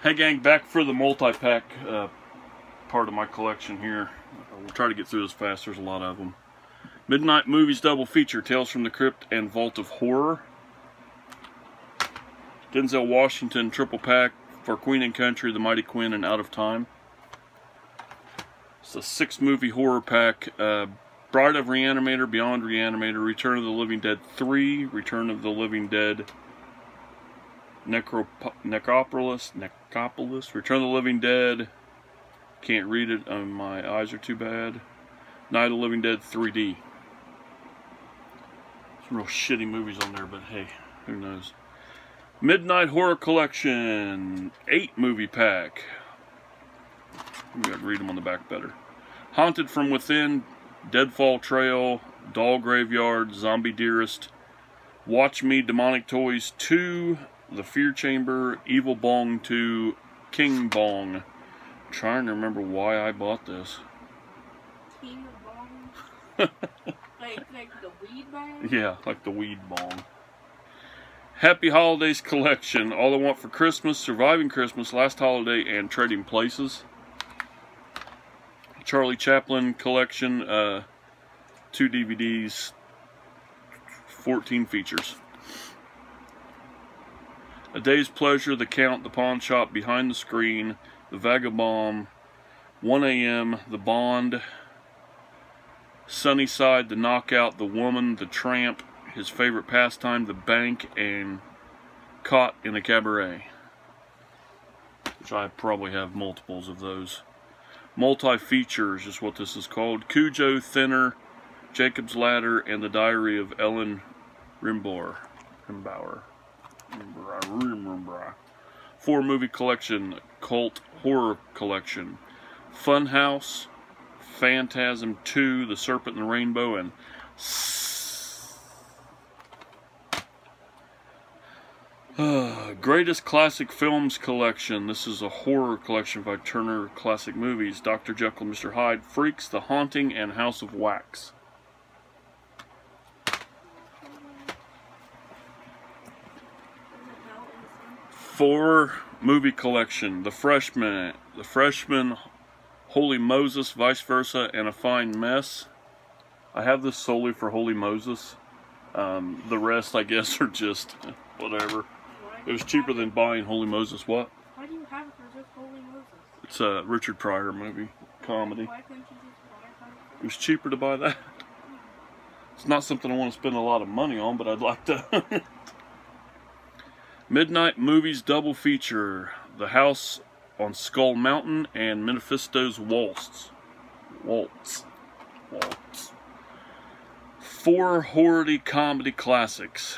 Hey gang, back for the multi-pack part of my collection here. We'll try to get through this fast, there's a lot of them. Midnight Movies double feature, Tales from the Crypt and Vault of Horror. Denzel Washington triple pack for Queen and Country, The Mighty Quinn, and Out of Time. It's a 6-movie horror pack. Bride of Reanimator, Beyond Reanimator, Return of the Living Dead 3, Return of the Living Dead Necropolis, Return of the Living Dead, can't read it, my eyes are too bad, Night of the Living Dead 3D. Some real shitty movies on there, but hey, who knows. Midnight Horror Collection, 8-movie pack. Maybe I can read them on the back better. Haunted from Within, Deadfall Trail, Doll Graveyard, Zombie Dearest, Watch Me, Demonic Toys 2, The Fear Chamber, Evil Bong 2, King Bong. I'm trying to remember why I bought this. King Bong? like the weed bong? Yeah, like the weed bong. Happy Holidays Collection, All I Want for Christmas, Surviving Christmas, Last Holiday, and Trading Places. Charlie Chaplin Collection, 2 DVDs, 14 features. A Day's Pleasure, The Count, The Pawn Shop, Behind the Screen, The Vagabond, 1 AM, The Bond, Sunnyside, The Knockout, The Woman, The Tramp, His Favorite Pastime, The Bank, and Caught in a Cabaret, which I probably have multiples of those. Multi-features is what this is called. Cujo, Thinner, Jacob's Ladder, and The Diary of Ellen Rimbauer. 4-movie collection, Cult Horror Collection. Funhouse, Phantasm 2, The Serpent and the Rainbow, and Greatest Classic Films Collection. This is a horror collection by Turner Classic Movies. Dr. Jekyll and Mr. Hyde, Freaks, The Haunting, and House of Wax. Four-movie collection. The Freshman, Holy Moses, Vice Versa, and A Fine Mess. I have this solely for Holy Moses. The rest, I guess, are just whatever. It was cheaper than buying Holy Moses. What? Why do you have it for just Holy Moses? It's a Richard Pryor movie, comedy. Why couldn't you just buy it? It was cheaper to buy that. It's not something I want to spend a lot of money on, but I'd like to. Midnight Movies double feature, The House on Skull Mountain and Mephisto's Waltz. 4 horror comedy classics.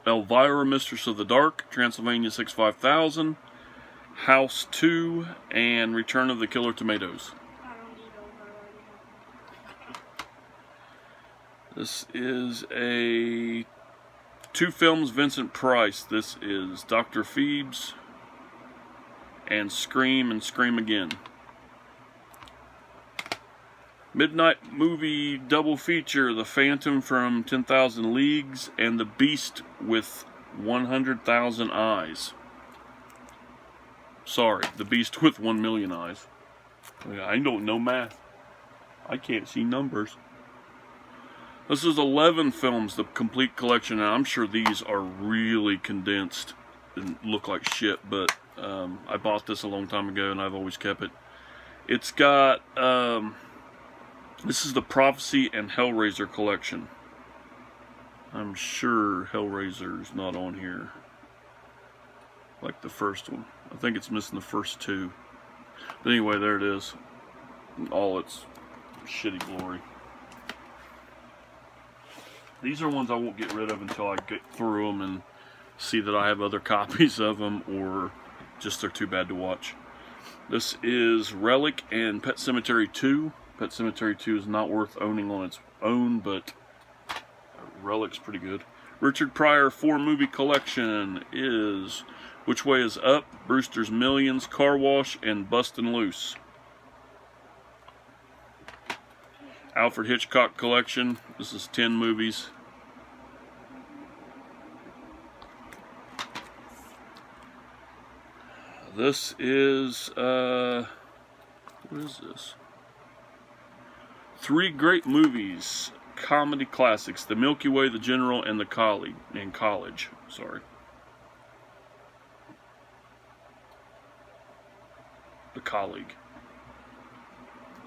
Elvira, Mistress of the Dark, Transylvania 65000, House 2, and Return of the Killer Tomatoes. I don't need Elvira. This is a 2 films, Vincent Price. This is Dr. Phoebes and Scream Again. Midnight Movie double feature, The Phantom from 10,000 Leagues and The Beast with 100,000 Eyes. Sorry, The Beast with 1 million eyes. I don't know math. I can't see numbers. This is 11 films, the complete collection, and I'm sure these are really condensed and look like shit, but I bought this a long time ago and I've always kept it. It's got, this is the Prophecy and Hellraiser collection. I'm sure Hellraiser's not on here, like the first one. I think it's missing the first 2. But anyway, there it is. All its shitty glory. These are ones I won't get rid of until I get through them and see that I have other copies of them, or just they're too bad to watch. This is Relic and Pet Sematary 2. Pet Sematary 2 is not worth owning on its own, but Relic's pretty good. Richard Pryor 4-movie collection is Which Way Is Up, Brewster's Millions, Car Wash, and Bustin' Loose. Alfred Hitchcock collection. This is 10 movies. This is, what is this? 3 great movies, comedy classics: The Milky Way, The General, and The College. Sorry. The Colleague.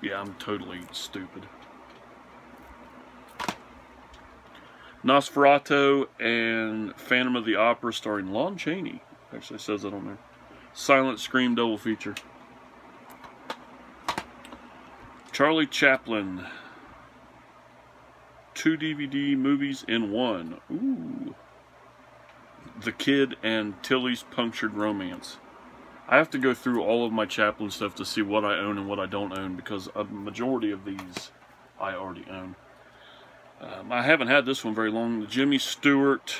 Yeah, I'm totally stupid. Nosferatu and Phantom of the Opera starring Lon Chaney. Actually says that on there. Silent Scream double feature. Charlie Chaplin. 2 DVD movies in one. Ooh. The Kid and Tilly's Punctured Romance. I have to go through all of my Chaplin stuff to see what I own and what I don't own, because a majority of these I already own. I haven't had this one very long. The Jimmy Stewart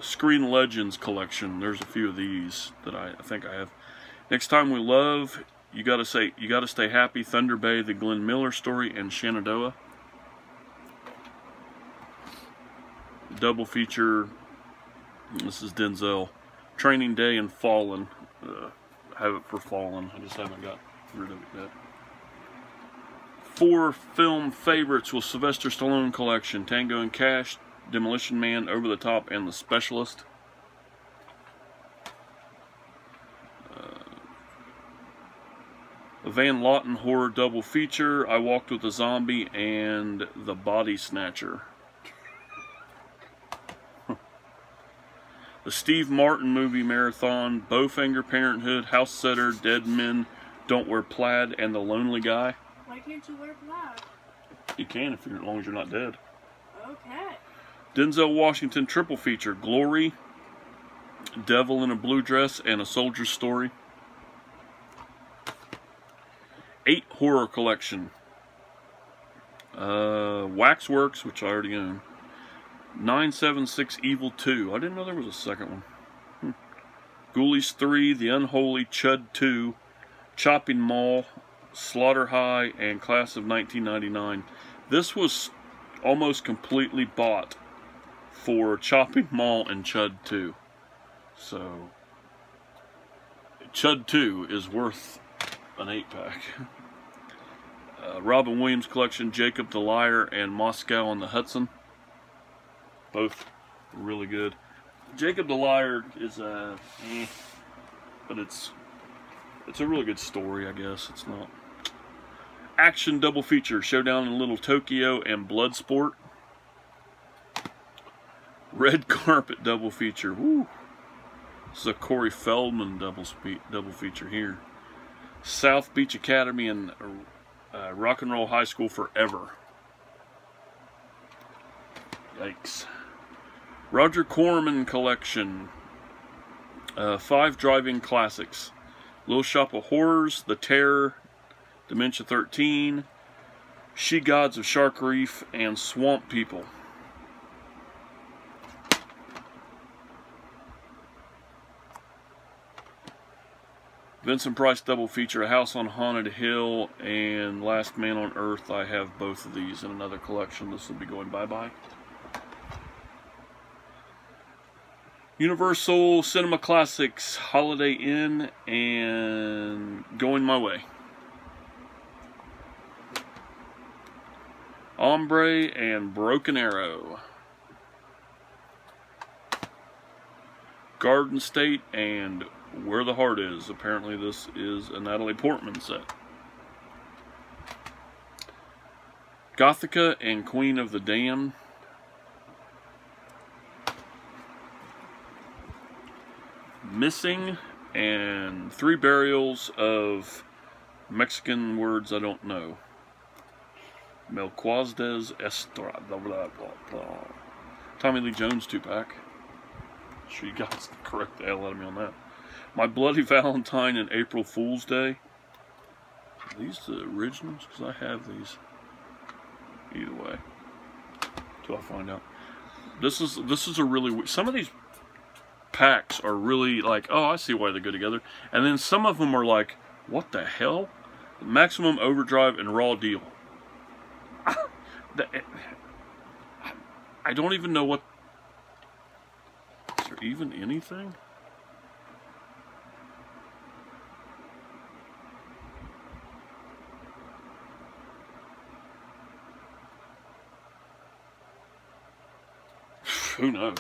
Screen Legends collection. There's a few of these that I think I have. Next Time We Love, You Gotta Stay Happy, Thunder Bay, The Glenn Miller Story, and Shenandoah. Double feature. This is Denzel. Training Day and Fallen. I have it for Fallen. I just haven't got rid of it yet. 4 film favorites with Sylvester Stallone collection: Tango and Cash, Demolition Man, Over the Top, and The Specialist. The Van Lawton horror double feature: I Walked with a Zombie and The Body Snatcher. The Steve Martin movie marathon: Bowfinger, Parenthood, House Sitter, Dead Men Don't Wear Plaid, and The Lonely Guy. Why can't you wear black? You can as long as you're not dead. Okay. Denzel Washington triple feature: Glory, Devil in a Blue Dress, and A Soldier's Story. 8 horror collection. Waxworks, which I already own. 976 Evil 2. I didn't know there was a second one. Ghoulies 3, The Unholy, Chud 2, Chopping Mall, Slaughter High, and Class of 1999. This was almost completely bought for Chopping Mall and Chud 2. So, Chud 2 is worth an 8-pack. Robin Williams collection: Jacob the Liar and Moscow on the Hudson. Both really good. Jacob the Liar is but it's a really good story, I guess. It's not. Action double feature: Showdown in Little Tokyo and Bloodsport. Red Carpet double feature. Woo. This is a Corey Feldman double feature here. South Beach Academy and Rock and Roll High School Forever. Yikes. Roger Corman collection. 5 drive-in classics: Little Shop of Horrors, The Terror, Dementia 13, She Gods of Shark Reef, and Swamp People. Vincent Price double feature: A House on Haunted Hill and Last Man on Earth. I have both of these in another collection. This will be going bye-bye. Universal Cinema Classics, Holiday Inn, and Going My Way. Ombre and Broken Arrow. Garden State and Where the Heart Is. Apparently this is a Natalie Portman set. Gothica and Queen of the Damned. Missing and 3 burials of Mexican words I don't know. Melquiades Estrada. Blah, blah, blah, blah. Tommy Lee Jones 2-pack. Sure you guys correct the hell out of me on that. My Bloody Valentine and April Fool's Day. Are these the originals? Because I have these. Either way. Till I find out. This is a really... Some of these packs are really like, oh, I see why they go together. And then some of them are like, what the hell? Maximum Overdrive and Raw Deal. I don't even know what... Is there even anything? Who knows?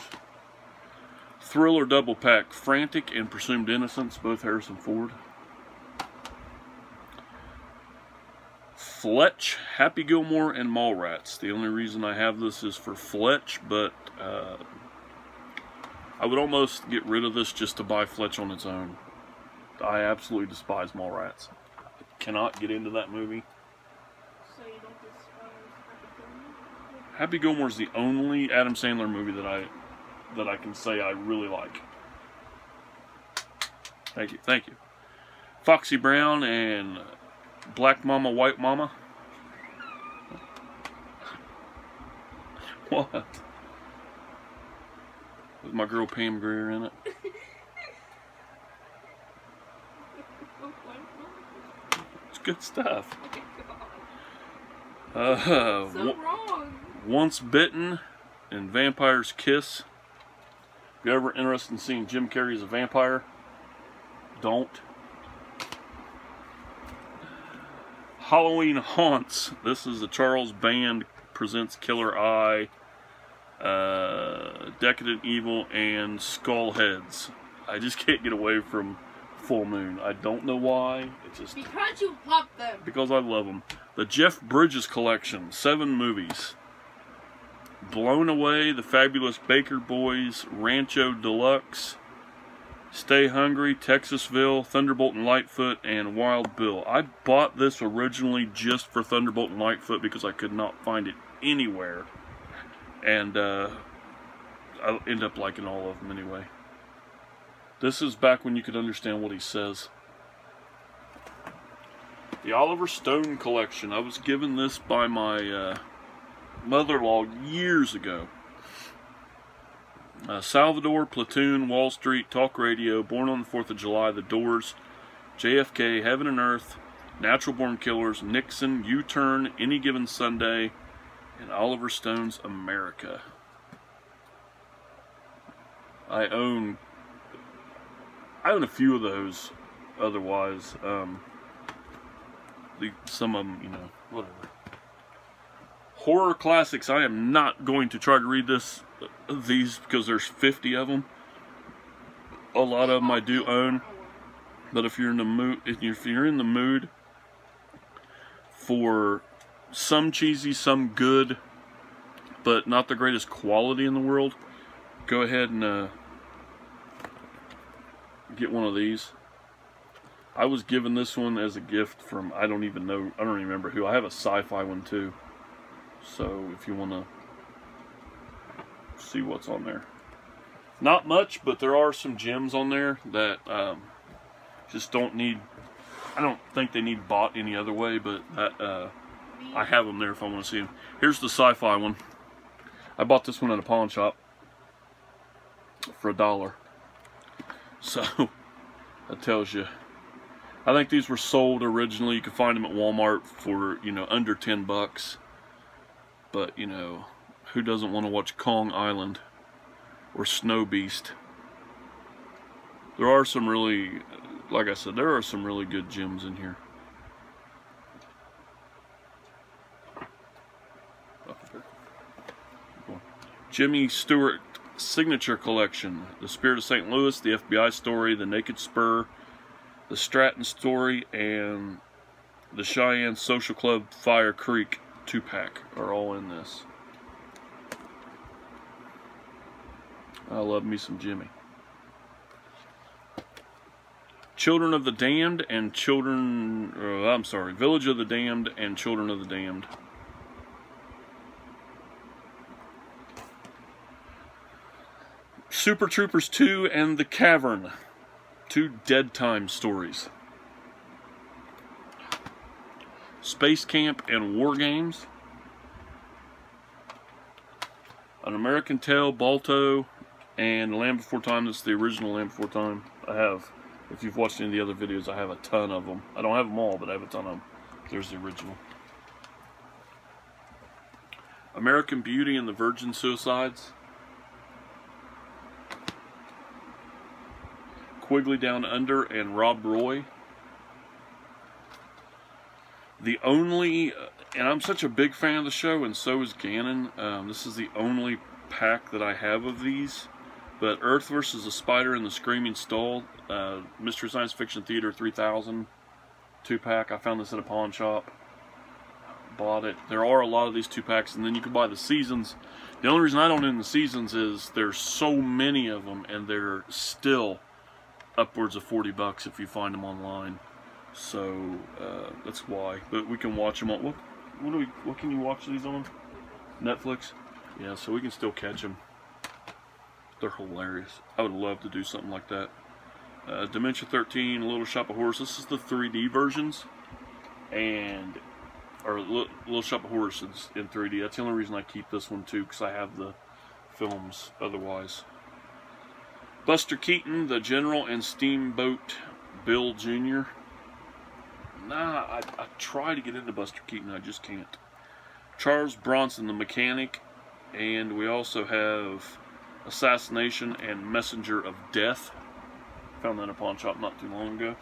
Thriller double pack, Frantic and Presumed Innocence, both Harrison Ford. Fletch, Happy Gilmore, and Mallrats. The only reason I have this is for Fletch, but I would almost get rid of this just to buy Fletch on its own. I absolutely despise Mallrats. I cannot get into that movie. So you don't despise Happy Gilmore? Happy Gilmore is the only Adam Sandler movie that I can say I really like. Thank you, thank you. Foxy Brown and Black Mama, White Mama. What? With my girl Pam Grier in it. It's good stuff. So wrong. Once Bitten and Vampire's Kiss. If you're ever interested in seeing Jim Carrey as a vampire, don't. Halloween Haunts. This is the Charles Band presents Killer Eye, Decadent Evil, and Skullheads. I just can't get away from Full Moon. I don't know why. It's just Because you love them. because I love them. The Jeff Bridges Collection, 7 movies. Blown Away, The Fabulous Baker Boys, Rancho Deluxe, Stay Hungry, Texasville, Thunderbolt and Lightfoot, and Wild Bill. I bought this originally just for Thunderbolt and Lightfoot because I could not find it anywhere. And I end up liking all of them anyway. This is back when you could understand what he says. The Oliver Stone Collection. I was given this by my mother-in-law years ago. Salvador, Platoon, Wall Street, Talk Radio, Born on the 4th of July, The Doors, JFK, Heaven and Earth, Natural Born Killers, Nixon, U-Turn, Any Given Sunday, and Oliver Stone's America. I own a few of those. Otherwise, some of them, you know, whatever. Horror classics. I am not going to try to read these because there's 50 of them. A lot of them I do own, but if you're in the mood, for some cheesy, some good, but not the greatest quality in the world, go ahead and get one of these. I was given this one as a gift from I don't even remember who. I have a sci-fi one too. So if you want to see what's on there. Not much, but there are some gems on there that just don't need, I don't think they need bought any other way, but that I have them there if I want to see them. Here's the sci-fi one. I bought this one at a pawn shop for $1. So that tells you. I think these were sold originally. You could find them at Walmart for, you know, under 10 bucks. But, you know, who doesn't want to watch Kong Island or Snow Beast? There are some really, like I said, there are some really good gems in here. Jimmy Stewart Signature Collection. The Spirit of St. Louis, The FBI Story, The Naked Spur, The Stratton Story, and The Cheyenne Social Club Fire Creek 2-pack are all in this. I love me some Jimmy. Children of the Damned and Village of the Damned and Children of the Damned. Super Troopers 2 and The Cavern. 2 Dead Time stories. Space Camp and War Games. An American Tale, Balto, and Land Before Time. This is the original Land Before Time. I have, if you've watched any of the other videos, I have a ton of them. I don't have them all, but I have a ton of them. There's the original. American Beauty and the Virgin Suicides. Quigley Down Under and Rob Roy. The only, and I'm such a big fan of the show, and so is Gannon, this is the only pack that I have of these, but Earth vs. the Spider and the Screaming Skull, Mystery Science Fiction Theater 3000 2-pack. I found this at a pawn shop. Bought it. There are a lot of these 2-packs, and then you can buy the seasons. The only reason I don't own the seasons is there's so many of them, and they're still upwards of $40 if you find them online. So that's why. But we can watch them on what can you watch these on? Netflix. Yeah, so we can still catch them. They're hilarious. I would love to do something like that. Dementia 13, Little Shop of Horrors. This is the 3D versions, or Little Shop of Horrors in 3D. That's the only reason I keep this one too, because I have the films otherwise. Buster Keaton, the General, and Steamboat Bill Jr. Nah, I try to get into Buster Keaton, I just can't. Charles Bronson, the Mechanic, and we also have Assassination and Messenger of Death. Found that in a pawn shop not too long ago.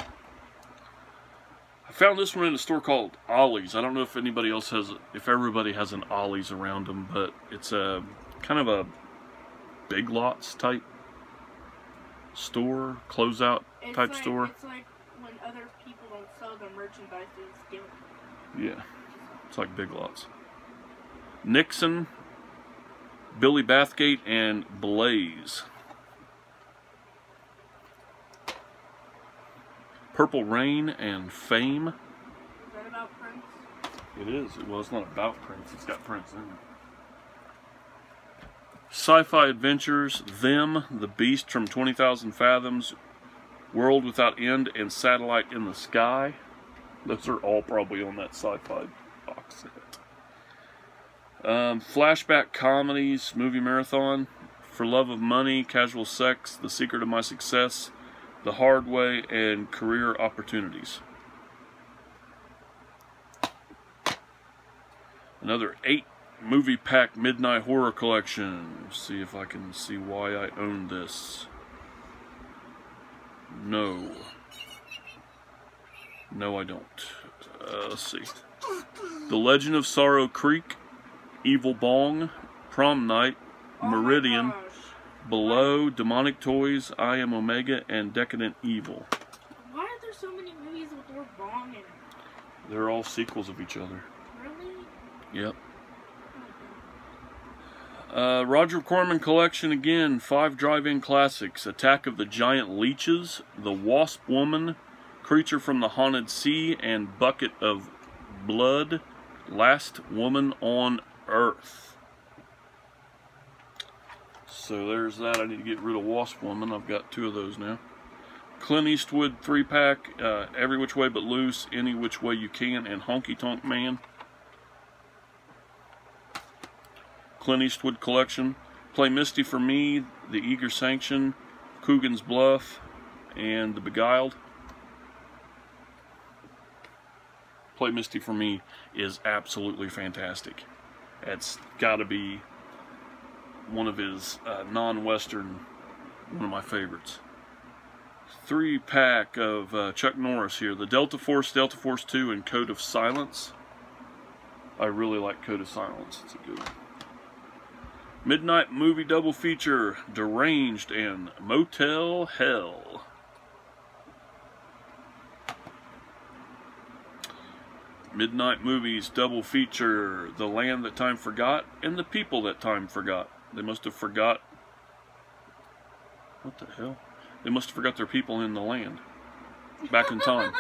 I found this one in a store called Ollie's. I don't know if anybody else has, if everybody has an Ollie's around them, but it's a kind of a Big Lots type store, closeout type store. It's like when other people don't sell their merchandise, they just give it. Yeah, it's like Big Lots. Nixon, Billy Bathgate, and Blaze. Purple Rain and Fame. Is that about Prince? It is. Well, it's not about Prince. It's got Prince in it. Sci-Fi Adventures, Them, The Beast from 20,000 Fathoms, World Without End, and Satellite in the Sky. Those are all probably on that sci-fi box set. Flashback Comedies, Movie Marathon, For Love of Money, Casual Sex, The Secret of My Success, The Hard Way, and Career Opportunities. Another 8-movie pack Midnight Horror Collection. Let's see if I can see why I own this. No. No, I don't. Let's see. The Legend of Sorrow Creek, Evil Bong, Prom Night, Meridian, Below, Demonic Toys, I Am Omega, and Decadent Evil. Why are there so many movies with the word bong in it? They're all sequels of each other. Really? Yep. Roger Corman Collection again, 5 drive-in classics. Attack of the Giant Leeches, The Wasp Woman, Creature from the Haunted Sea, and Bucket of Blood, Last Woman on Earth. So there's that. I need to get rid of Wasp Woman. I've got 2 of those now. Clint Eastwood 3-pack, Every Which Way But Loose, Any Which Way You Can, and Honky Tonk Man. Clint Eastwood Collection. Play Misty for Me, The Eager Sanction, Coogan's Bluff, and The Beguiled. Play Misty for Me is absolutely fantastic. It's got to be one of his non-Western, one of my favorites. 3-pack of Chuck Norris here. The Delta Force 2, and Code of Silence. I really like Code of Silence. It's a good one. Midnight Movie Double Feature, Deranged and Motel Hell. Midnight Movies Double Feature, The Land That Time Forgot, and The People That Time Forgot. They must have forgot... What the hell? They must have forgot their people in the land. Back in time.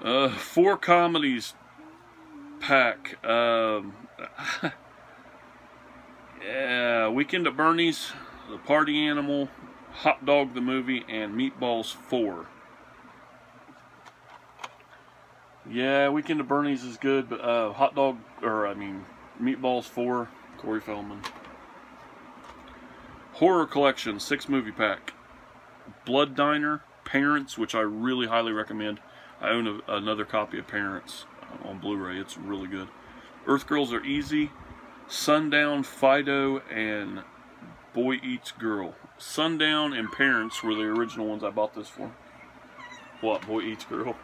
4 comedies pack. Yeah, Weekend at Bernie's, The Party Animal, Hot Dog the Movie, and Meatballs 4. Yeah, Weekend at Bernie's is good, but Meatballs 4, Corey Feldman. Horror Collection, 6-movie pack. Blood Diner, Parents, which I really highly recommend. I own another copy of Parents on Blu-ray. It's really good. Earth Girls Are Easy, Sundown, Fido, and Boy Eats Girl. Sundown and Parents were the original ones I bought this for. What, Boy Eats Girl?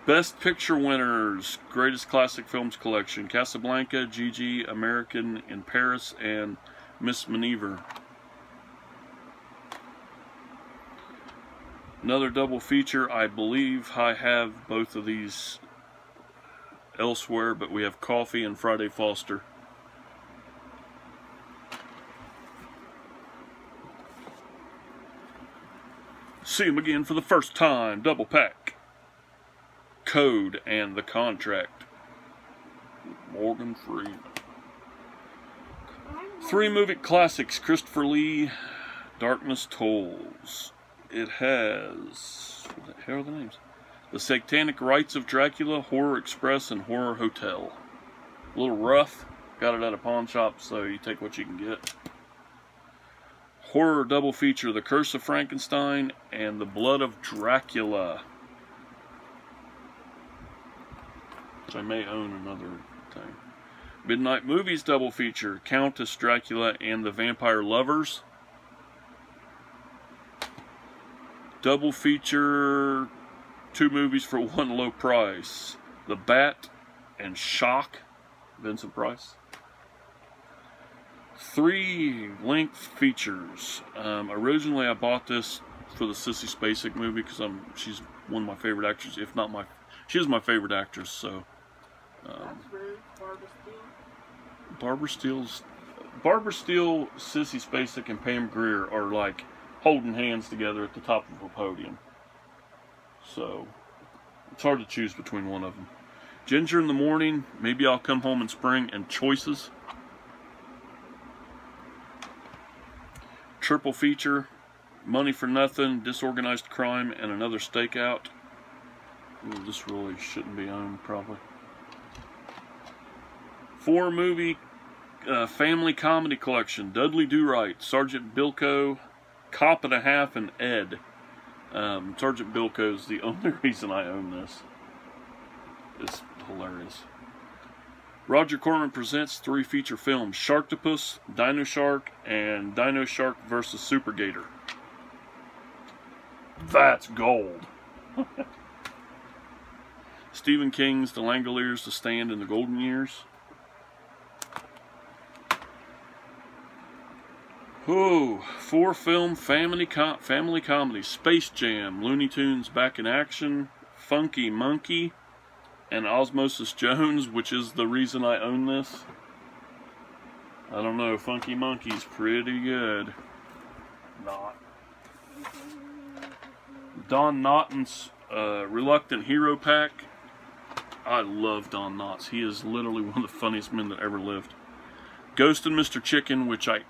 Best Picture winners, Greatest Classic Films Collection, Casablanca, Gigi, American in Paris, and Miss Miniver. Another double feature. I believe I have both of these elsewhere, but we have Coffee and Friday Foster. See him again for the first time. Double pack. Code and The Contract. Morgan Freeman. 3 movie classics. Christopher Lee. Darkness Tolls. It has... what the hell are the names? The Satanic Rites of Dracula, Horror Express, and Horror Hotel. A little rough. Got it at a pawn shop, so you take what you can get. Horror double feature, The Curse of Frankenstein and The Blood of Dracula. Which I may own another thing. Midnight Movies double feature, Countess Dracula and The Vampire Lovers. Double feature, 2 movies for one low price. The Bat and Shock, Vincent Price. 3 length features. Originally I bought this for the Sissy Spacek movie because she's one of my favorite actors, if not she is my favorite actress, so. That's rude. Barbara Steele, Sissy Spacek, and Pam Grier are like holding hands together at the top of a podium. So, it's hard to choose between one of them. Ginger in the Morning, Maybe I'll Come Home in Spring, and Choices. Triple feature, Money for Nothing, Disorganized Crime, and Another Stakeout. Ooh, this really shouldn't be owned, probably. 4 movie family comedy collection, Dudley Do-Right, Sergeant Bilko, Cop and a Half, and Ed. Sergeant Bilko is the only reason I own this. It's hilarious. Roger Corman presents 3 feature films, Sharktopus, Dino Shark, and Dino Shark vs. Super Gator. That's gold. Stephen King's The Langoliers, The Stand, and The Golden Years. Ooh, 4 film family comedy, Space Jam, Looney Tunes Back in Action, Funky Monkey, and Osmosis Jones, which is the reason I own this. I don't know, Funky Monkey's pretty good. Not. Don Knotton's Reluctant Hero Pack. I love Don Knotts. He is literally one of the funniest men that ever lived. Ghost and Mr. Chicken, which I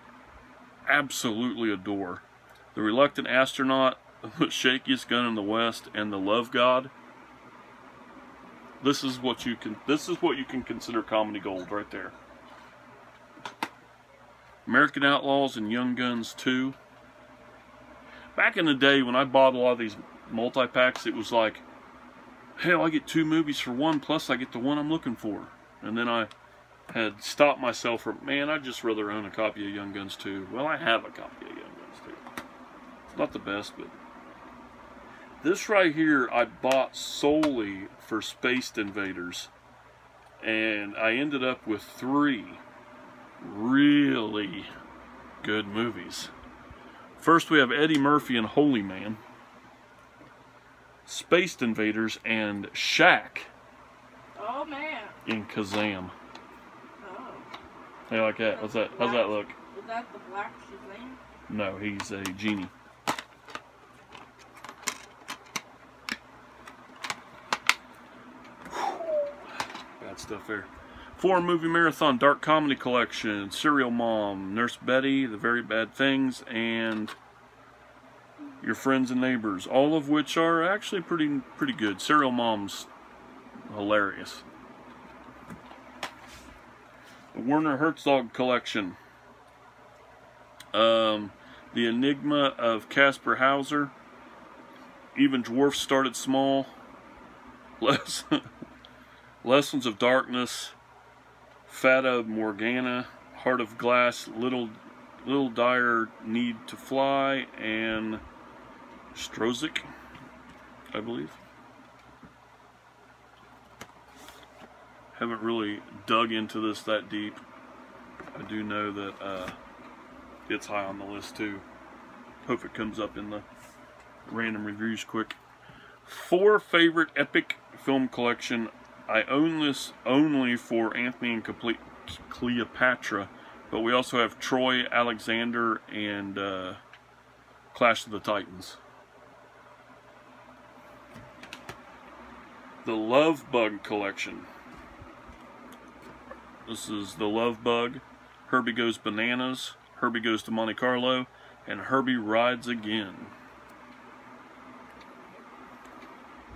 absolutely adore. The Reluctant Astronaut, The Shakiest Gun in the West, and The Love God. This is what you can consider comedy gold right there. American Outlaws and Young Guns 2. Back in the day when I bought a lot of these multi-packs, it was like, hell, I get 2 movies for 1, plus I get the one I'm looking for. And then I had stopped myself from, man, I'd just rather own a copy of Young Guns 2. Well, I have a copy of Young Guns 2. It's not the best, but this right here I bought solely for Spaced Invaders. And I ended up with 3 really good movies. First we have Eddie Murphy and Holy Man, Spaced Invaders, and Shaq Oh man. in Kazam. Oh. How you like that? How's that look? Is that the Black Shazam? No, he's a genie. Bad stuff there. 4 movie marathon, Dark Comedy Collection, Serial Mom, Nurse Betty, The Very Bad Things, and Your Friends and Neighbors. All of which are actually pretty good. Serial Mom's hilarious. The Werner Herzog Collection. The Enigma of Caspar Hauser. Even Dwarfs Started Small. Lessons of Darkness. Fata Morgana. Heart of Glass. Little Dire Need to Fly. And Strozik, I believe. Haven't really dug into this that deep. I do know that it's high on the list too. Hope it comes up in the random reviews quick. 4 favorite epic film collection. I own this only for Anthony and Cleopatra, but we also have Troy, Alexander, and Clash of the Titans. The Love Bug collection. This is The Love Bug, Herbie Goes Bananas, Herbie Goes to Monte Carlo, and Herbie Rides Again.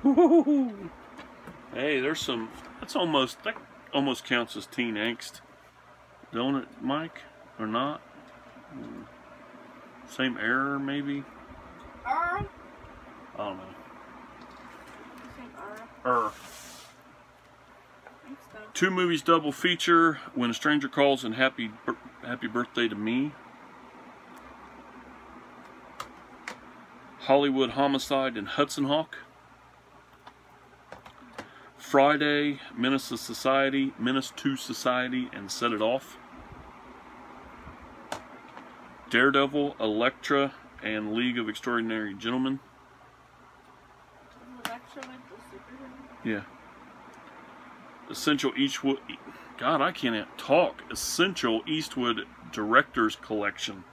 Woo-hoo-hoo-hoo. Hey, there's some, that almost counts as teen angst, don't it, Mike? Or not? Same error, maybe? I don't know. I think so. 2 movies double feature, When a Stranger Calls and Happy Birthday to Me. Hollywood Homicide and Hudson Hawk. Friday, Menace to Society, and Set It Off. Daredevil, Elektra, and League of Extraordinary Gentlemen. Elektra like the superhero? Yeah. Essential Eastwood. God, I can't talk. Essential Eastwood Directors Collection.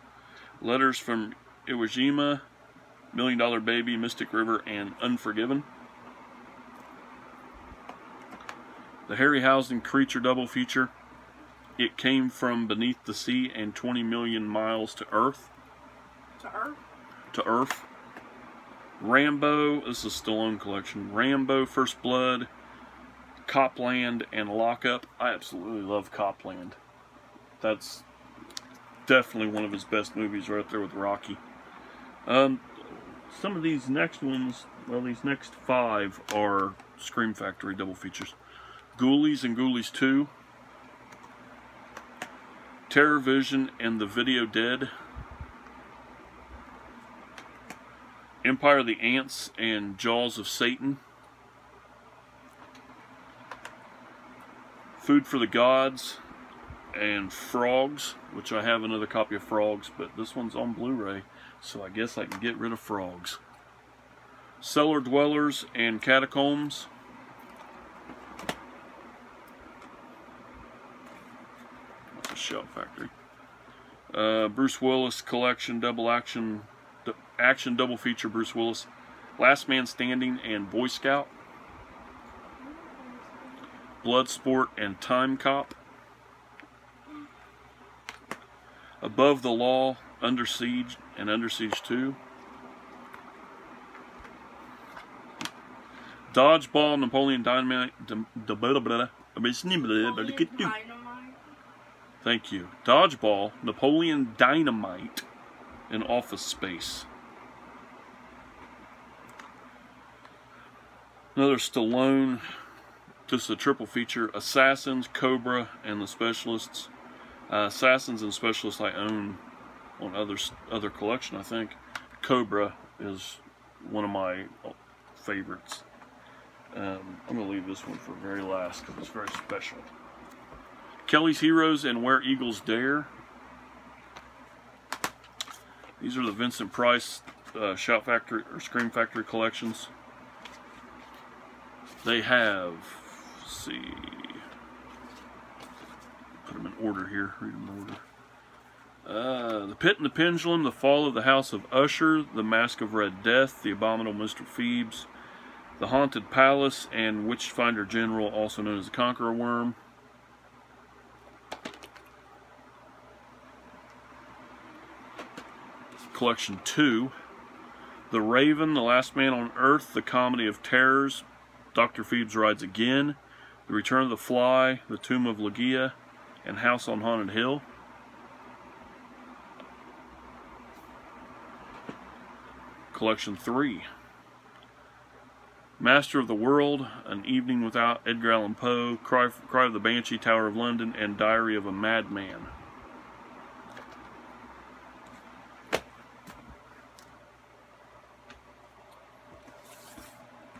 Letters from Iwo Jima, $1 Million Baby, Mystic River, and Unforgiven. The Harryhausen Creature double feature. It Came from Beneath the Sea and 20 Million Miles to Earth. To Earth? To Earth. Rambo, this is Stallone collection. Rambo, First Blood, Copland, and Lockup. I absolutely love Copland. That's definitely one of his best movies, right there with Rocky. Some of these next ones, well, these next 5 are Scream Factory double features. Ghoulies and Ghoulies 2. Terror Vision and The Video Dead. Empire of the Ants and Jaws of Satan. Food for the Gods and Frogs, which I have another copy of Frogs, but this one's on Blu-ray, so I guess I can get rid of Frogs. Cellar Dwellers and Catacombs. That's a Shout Factory. Bruce Willis collection, action double feature Bruce Willis. Last Man Standing and Boy Scout. Bloodsport and Time Cop. Above the Law, Under Siege, and Under Siege 2. Dodgeball, Napoleon Dynamite. Thank you. Dodgeball, Napoleon Dynamite, and Office Space. Another Stallone, just a triple feature. Assassins, Cobra, and The Specialists. Assassins and Specialists I own on other collection, I think. Cobra is one of my favorites. I'm going to leave this one for very last because it's very special. Kelly's Heroes and Where Eagles Dare. These are the Vincent Price Shout Factory or Scream Factory collections. They have, let's see, put them in order here, read them in order. The Pit and the Pendulum, The Fall of the House of Usher, The Mask of Red Death, The Abominable Mr. Phoebes, The Haunted Palace, and Witchfinder General, also known as the Conqueror Worm. Collection 2, The Raven, The Last Man on Earth, The Comedy of Terrors, Dr. Phoebes Rides Again, The Return of the Fly, The Tomb of Ligeia, and House on Haunted Hill. Collection 3, Master of the World, An Evening Without Edgar Allan Poe, Cry of the Banshee, Tower of London, and Diary of a Madman.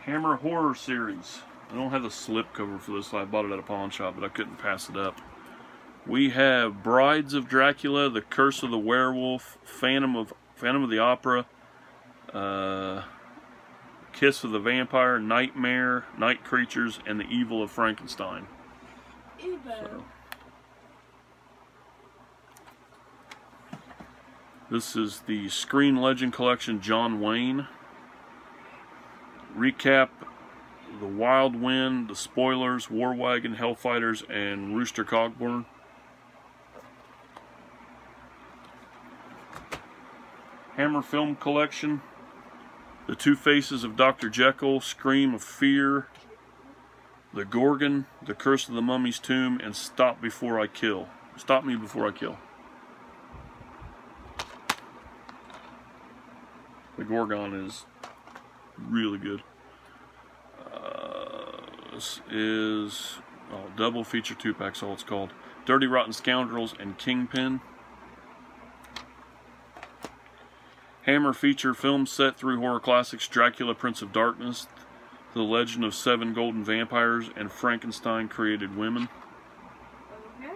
Hammer Horror Series. I don't have the slip cover for this. I bought it at a pawn shop, but I couldn't pass it up. We have Brides of Dracula, The Curse of the Werewolf, Phantom of the Opera, Kiss of the Vampire, Nightmare, Night Creatures, and The Evil of Frankenstein. So, this is the Screen Legend Collection, John Wayne. Recap: The Wild Wind, The Spoilers, War Wagon, Hellfighters, and Rooster Cogburn. Hammer Film Collection: The Two Faces of Dr. Jekyll, Scream of Fear, The Gorgon, The Curse of the Mummy's Tomb, and Stop Me Before I Kill. The Gorgon is really good. This is double feature 2-pack, so it's called. Dirty Rotten Scoundrels and Kingpin. Hammer feature film set through horror classics: Dracula, Prince of Darkness, The Legend of Seven Golden Vampires, and Frankenstein Created Women. Okay.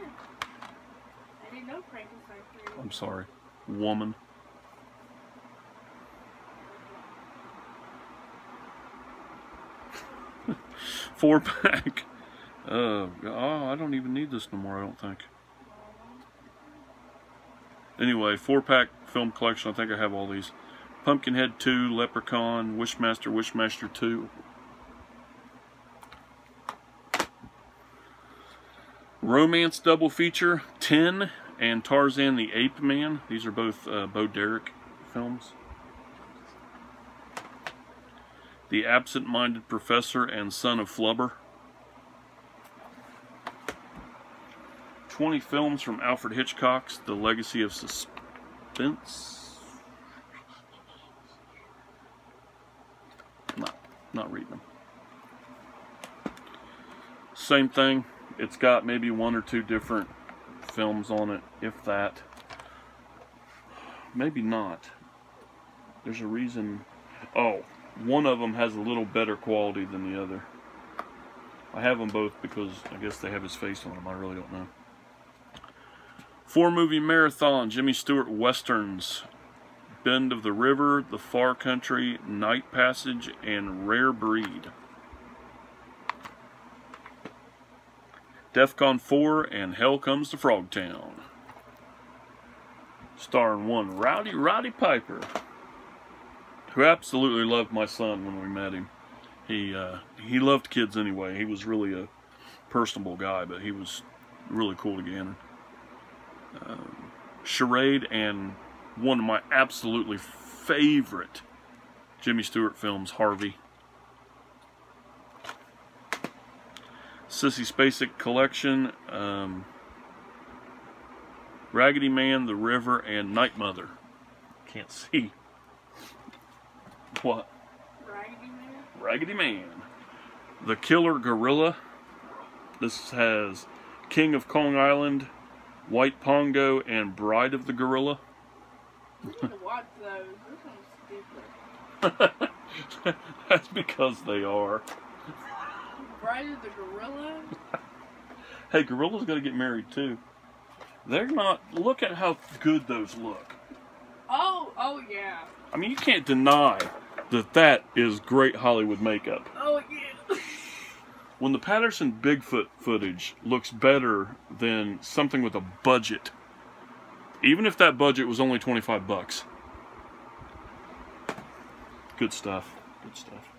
I didn't know Frankenstein created. I'm sorry, woman. Four-pack. Oh, I don't even need this no more, I don't think. Anyway, 4-pack film collection. I think I have all these. Pumpkinhead 2, Leprechaun, Wishmaster, Wishmaster 2. Romance double feature, 10 and Tarzan the Ape Man. These are both Bo Derek films. The Absent-Minded Professor and Son of Flubber. 20 films from Alfred Hitchcock's The Legacy of Suspense. Not reading them. Same thing. It's got maybe 1 or 2 different films on it, if that. Maybe not. There's a reason. Oh, one of them has a little better quality than the other. I have them both because I guess they have his face on them. I really don't know. 4-movie marathon, Jimmy Stewart westerns: Bend of the River, The Far Country, Night Passage, and Rare Breed. DEFCON 4 and Hell Comes to Frogtown. Starring one Rowdy Roddy Piper, who absolutely loved my son when we met him. He loved kids anyway. He was really a personable guy, but he was really cool again. Charade and one of my absolutely favorite Jimmy Stewart films, Harvey. Sissy Spacek collection, Raggedy Man, The River, and Night Mother. Can't see. What? Raggedy Man? Raggedy Man. The Killer Gorilla. This has King of Kong Island, White Pongo, and Bride of the Gorilla. I need to watch those. This one's stupid. That's because they are. Bride of the Gorilla? Hey, gorillas gotta get married too. They're not. Look at how good those look. Oh yeah. I mean, you can't deny that is great Hollywood makeup. Oh yeah. When the Patterson Bigfoot footage looks better than something with a budget, even if that budget was only $25. Good stuff. Good stuff.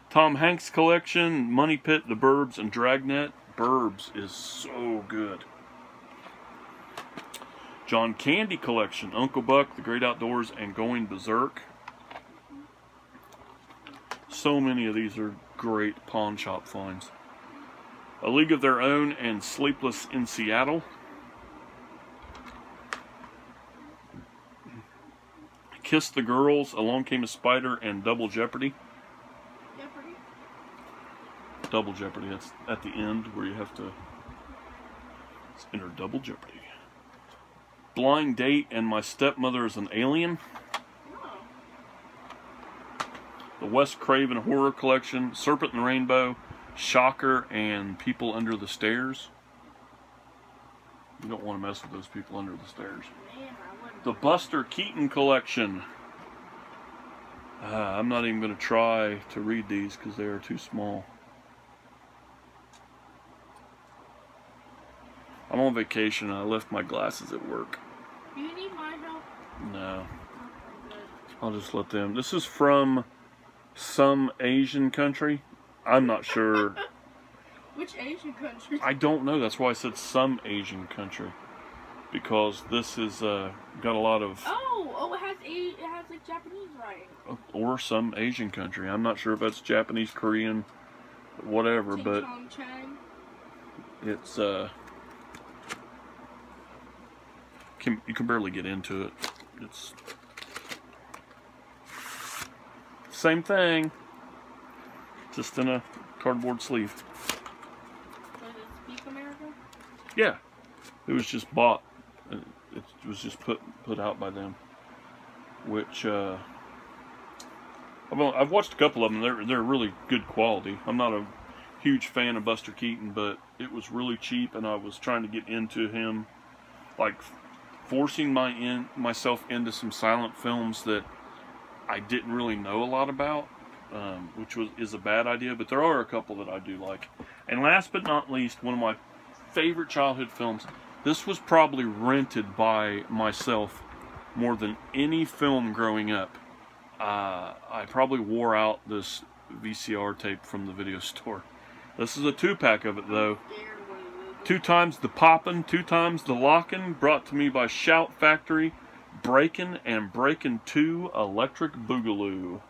Tom Hanks collection, Money Pit, The Burbs, and Dragnet. Burbs is so good. John Candy collection, Uncle Buck, The Great Outdoors, and Going Berserk. So many of these are great pawn shop finds. A League of Their Own and Sleepless in Seattle. Kiss the Girls, Along Came a Spider, and Double Jeopardy. Double Jeopardy, that's at the end where you have to enter Double Jeopardy. Blind Date and My Stepmother is an Alien. The Wes Craven Horror Collection, Serpent and Rainbow, Shocker and People Under the Stairs. You don't want to mess with those people under the stairs. Man, I wouldn't. The Buster Keaton collection. I'm not even going to try to read these because they are too small. I'm on vacation and I left my glasses at work. Do you need my help? No. Okay, good. I'll just let them. This is from some Asian country. I'm not sure. Which Asian country? I don't know. That's why I said some Asian country. Because this is got a lot of... Oh, it has like Japanese writing. Or some Asian country. I'm not sure if that's Japanese, Korean, whatever, Ching but Chong Chang. it's you can barely get into it. It's same thing, just in a cardboard sleeve. Does it speak American? Yeah, it was just bought. It was just put out by them. Which I've watched a couple of them. They're really good quality. I'm not a huge fan of Buster Keaton, but it was really cheap, and I was trying to get into him, like forcing myself into some silent films that I didn't really know a lot about, which is a bad idea. But there are a couple that I do like. And last but not least, one of my favorite childhood films. This was probably rented by myself more than any film growing up. I probably wore out this VCR tape from the video store. This is a 2-pack of it though. 2 times the Poppin', 2 times the Lockin', brought to me by Shout Factory, Breakin' and Breakin' 2 Electric Boogaloo.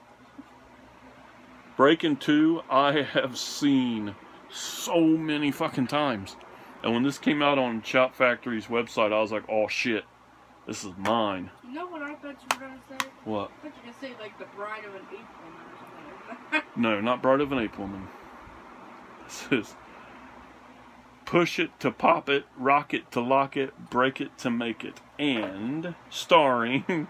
Breakin' 2 I have seen so many fucking times. And when this came out on Shout Factory's website, I was like, oh shit, this is mine. You know what I thought you were going to say? What? I thought you were going to say like the Bride of an Ape Woman or something like that. No, not Bride of an Ape Woman. This is Push It to Pop It, Rock It to Lock It, Break It to Make It. And starring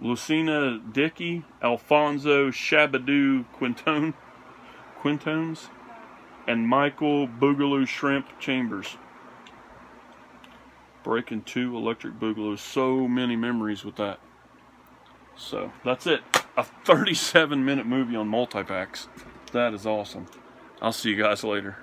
Lucina Dickey, Alfonso Shabadoo Quintones, and Michael Boogaloo Shrimp Chambers. Breakin' 2 Electric Boogaloo. So many memories with that. So, that's it. A 37-minute movie on multi-packs. That is awesome. I'll see you guys later.